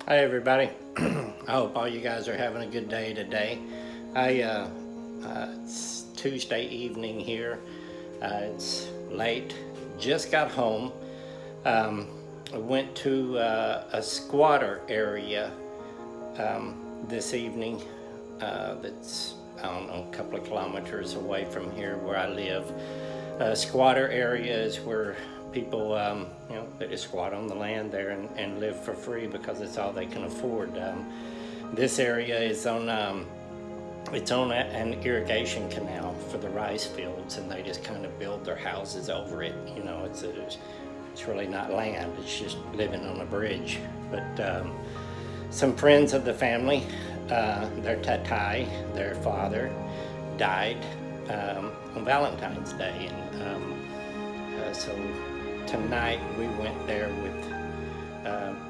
Hi everybody. I hope all you guys are having a good day today. It's Tuesday evening here. It's late. Just got home. I went to a squatter area this evening. That's, I don't know, a couple of kilometers away from here where I live. Squatter area is where people, they just squat on the land there and live for free because it's all they can afford. This area is on, it's on an irrigation canal for the rice fields, and they just kind of build their houses over it. You know, it's really not land, it's just living on a bridge. But some friends of the family, their tatai, their father, died on Valentine's Day, and so tonight we went there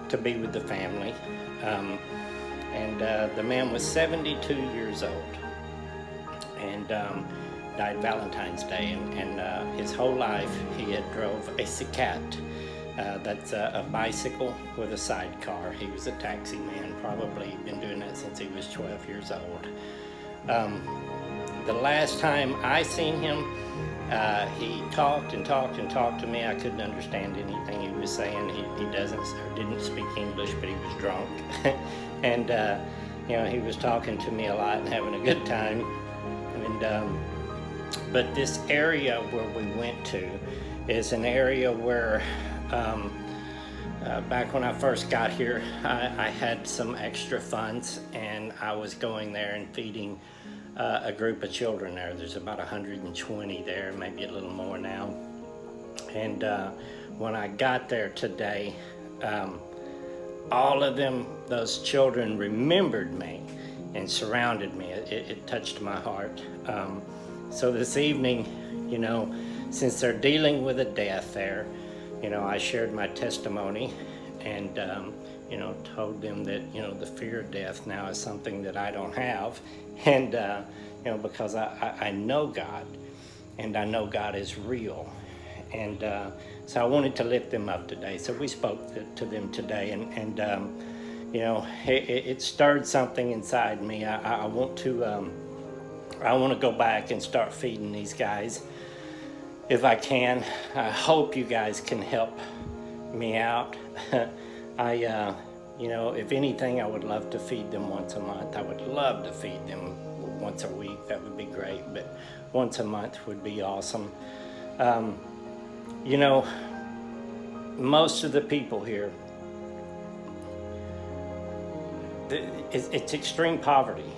to be with the family, and the man was 72 years old, and died Valentine's Day, and his whole life he had drove a Cicat. That's a bicycle with a sidecar. He was a taxi man, probably been doing that since he was 12 years old. The last time I seen him, he talked and talked and talked to me. I couldn't understand anything he was saying. He didn't speak English, but he was drunk. And he was talking to me a lot and having a good time. And but this area where we went to is an area where back when I first got here, I had some extra funds, and I was going there and feeding a group of children there. There's about 120 there, maybe a little more now. And when I got there today, all of them, those children, remembered me and surrounded me. It touched my heart. So this evening, since they're dealing with a death there, I shared my testimony and told them that the fear of death now is something that I don't have, and because I know God, and I know God is real, and so I wanted to lift them up today. So we spoke to them today, and it stirred something inside me. I want to go back and start feeding these guys if I can. I hope you guys can help me out. If anything, I would love to feed them once a month. I would love to feed them once a week. That would be great, but once a month would be awesome. Most of the people here, it's extreme poverty,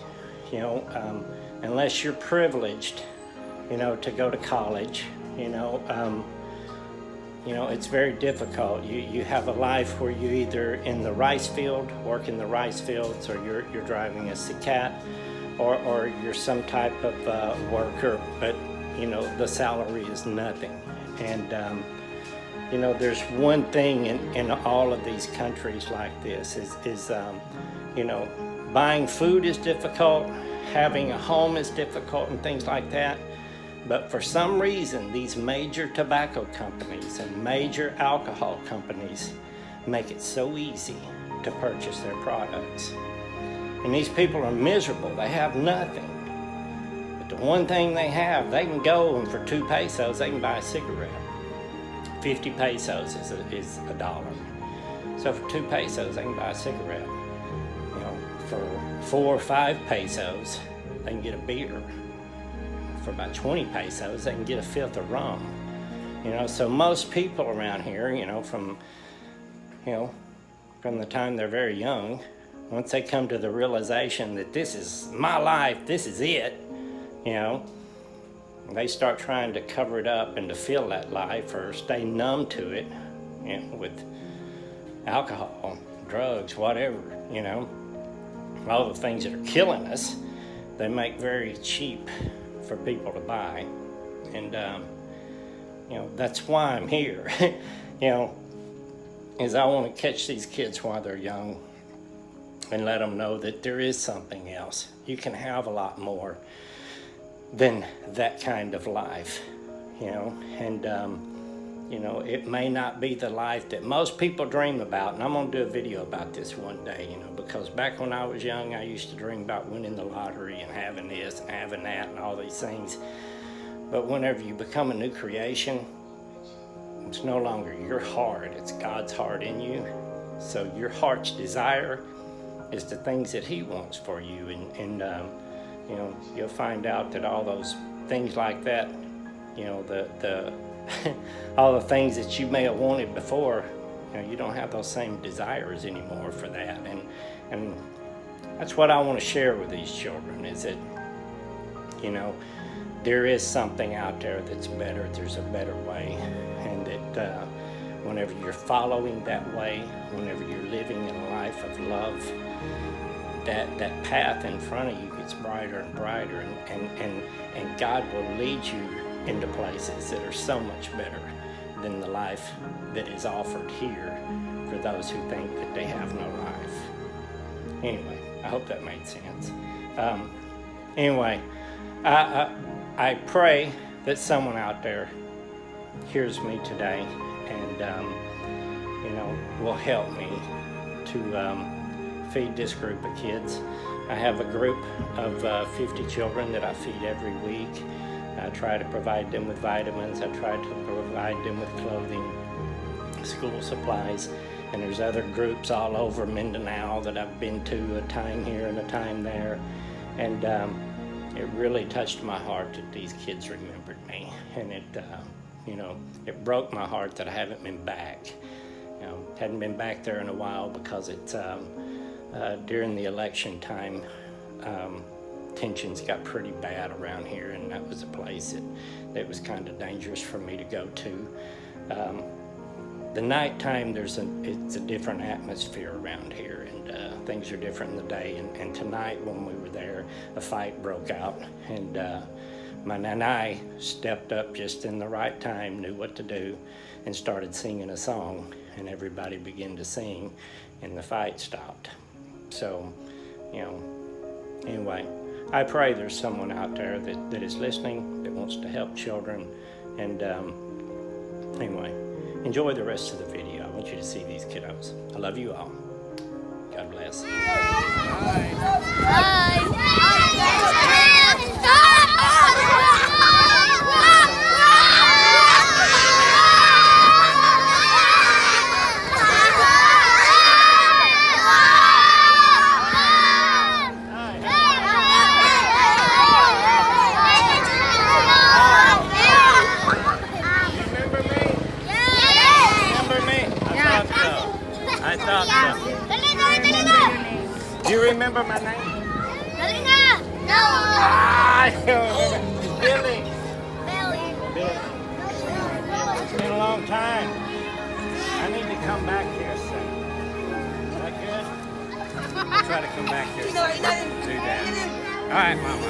unless you're privileged, to go to college, it's very difficult. You have a life where you either in the rice field, work in the rice fields, or you're driving a Cicat, or you're some type of worker, but the salary is nothing. And there's one thing in all of these countries like this is buying food is difficult, having a home is difficult, and things like that. But for some reason, these major tobacco companies and major alcohol companies make it so easy to purchase their products. And these people are miserable. They have nothing. But the one thing they have, they can go and for 2 pesos, they can buy a cigarette. 50 pesos is $1. So for 2 pesos, they can buy a cigarette. For 4 or 5 pesos, they can get a beer. For about 20 pesos, they can get a fifth of rum. So most people around here, from the time they're very young, once they come to the realization that this is my life, this is it, they start trying to cover it up and to feel that life or stay numb to it, with alcohol, drugs, whatever, all the things that are killing us, they make very cheap for people to buy. And that's why I'm here. Is I want to catch these kids while they're young and let them know that there is something else. You can have a lot more than that kind of life, and You know, it may not be the life that most people dream about, and I'm gonna do a video about this one day, you know, because back when I was young, I used to dream about winning the lottery and having this and having that and all these things. But whenever you become a new creation, it's no longer your heart, it's God's heart in you. So your heart's desire is the things that He wants for you, and you know, you'll find out that all those things like that, you know, the all the things that you may have wanted before, you know, you don't have those same desires anymore for that. And that's what I want to share with these children, is that, you know, there is something out there that's better. There's a better way, and that whenever you're following that way, whenever you're living in a life of love, that path in front of you gets brighter and brighter, and God will lead you into places that are so much better than the life that is offered here for those who think that they have no life. Anyway, I hope that made sense. Anyway, I pray that someone out there hears me today and, you know, will help me to feed this group of kids. I have a group of 50 children that I feed every week. I try to provide them with vitamins. I try to provide them with clothing, school supplies, and there's other groups all over Mindanao that I've been to, a time here and a time there. And it really touched my heart that these kids remembered me, and it, you know, it broke my heart that I haven't been back. You know, hadn't been back there in a while because it's during the election time. Tensions got pretty bad around here, and that was a place that was kind of dangerous for me to go to. The nighttime, it's a different atmosphere around here, and things are different in the day. And tonight, when we were there, a fight broke out, and my nanay stepped up just in the right time, knew what to do, and started singing a song, and everybody began to sing, and the fight stopped. So, you know, anyway, I pray there's someone out there that is listening, that wants to help children, and anyway, enjoy the rest of the video. I want you to see these kiddos. I love you all. God bless. Bye. I thought so. Do you remember my name? No. I don't remember. Billy. Billy. It's been a long time. I need to come back here soon. Is that good? I'll try to come back here soon. Do that. All right, Mama.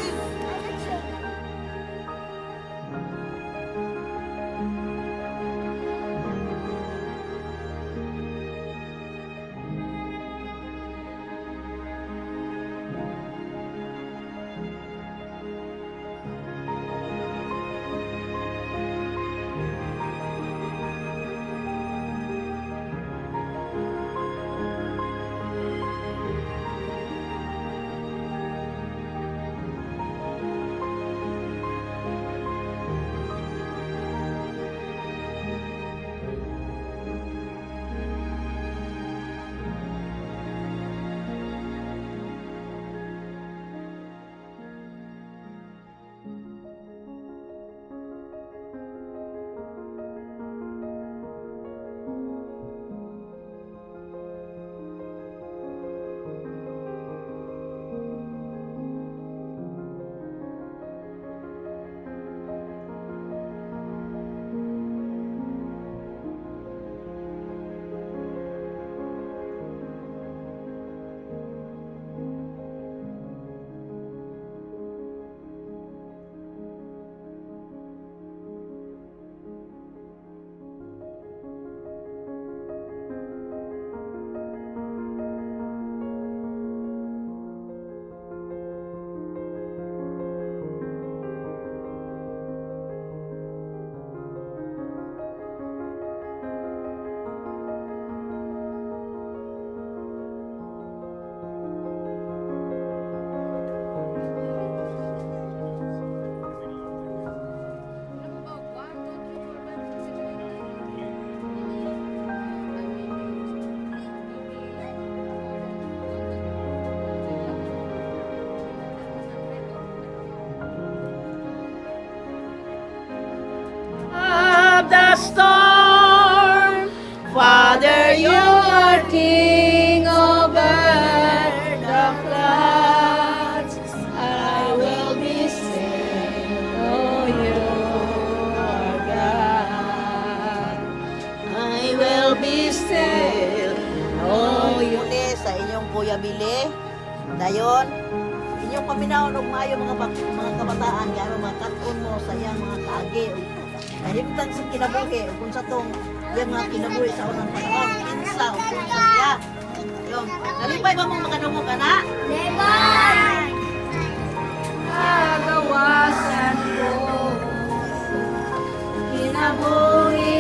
Kuya Billy. Dayon, inyong paminaon og maayo mga kabataan kaya makaton mo sa iyang mga kaagi. Kahimtang sa kinabuhi ug kung sa tong iyang mga kinabuhi sa unang panahon, kinsa ug kung sa siya. Yung, nalipay ba mong makadungog ana? Lebay! Nagawasan ko kinabuhi